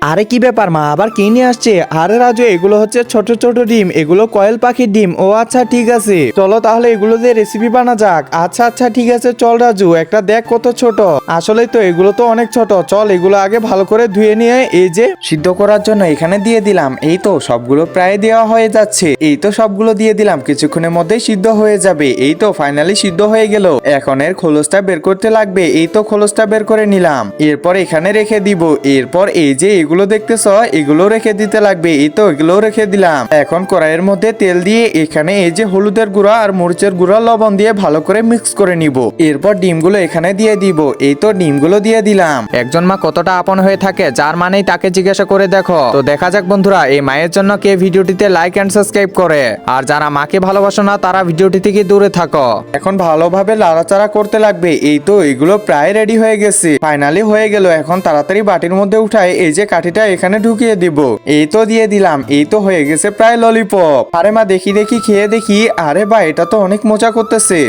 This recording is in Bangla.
আরে কি ব্যাপার মা, আবার কি নিয়ে আসছে? আরে রাজু, এগুলো হচ্ছে ছোট ছোট ডিম, এগুলো কয়েল পাখির ডিম। ও আচ্ছা ঠিক আছে, চলো তাহলে এগুলো দিয়ে রেসিপি বানা যাক। আচ্ছা আচ্ছা ঠিক আছে, চল রাজু, একটা দেখ কত ছোট। আসলে তো এগুলো তো অনেক ছোট, চল এগুলো আগে ভালো করে ধুয়ে নিয়ে এই যে সিদ্ধ করার জন্য এখানে দিয়ে দিলাম। এই তো সবগুলো প্রায় দেওয়া হয়ে যাচ্ছে। এই তো সবগুলো দিয়ে দিলাম, কিছুক্ষণের মধ্যেই সিদ্ধ হয়ে যাবে। এই তো ফাইনালি সিদ্ধ হয়ে গেল। এখন এর খোলসটা বের করতে লাগবে। এই তো খোলসটা বের করে নিলাম, এরপর এখানে রেখে দিব। এরপর এই যে এগুলো দেখতেছ, এগুলো রেখে দিতে লাগবে। এই তো এগুলো রেখে দিলাম। এখন কড়াইয়ের মধ্যে তেল দিয়ে এখানে এই যে হলুদের গুঁড়া আর মরিচের গুঁড়া লবণ দিয়ে ভালো করে মিক্স করে নিব। এরপর ডিমগুলো এখানে দিয়ে দিব। এই তো ডিমগুলো দিয়ে দিলাম। একজন মা কতটা আপন হয়ে থাকে, যার মানেই তাকে জিজ্ঞাসা করে দেখো। তো দেখা যাক বন্ধুরা, এই মায়ের জন্য কে ভিডিওটিতে লাইক এন্ড সাবস্ক্রাইব করে। আর যারা মাকে ভালোবাসো না, তারা ভিডিওটি থেকে দূরে থাকো। এখন ভালোভাবে নাড়াচাড়া করতে লাগবে। এই তো এগুলো প্রায় রেডি হয়ে গেছে, ফাইনালি হয়ে গেল। এখন তাড়াতাড়ি বাটির মধ্যে উঠায় এই যে কাঠিটা এখানে ঢুকিয়ে দিব। এই তো দিয়ে দিলাম। এই তো হয়ে গেছে প্রায় ললিপপ। আরে মা, দেখি দেখি খেয়ে দেখি। আরে বা, এটা তো অনেক মজা করতেছে।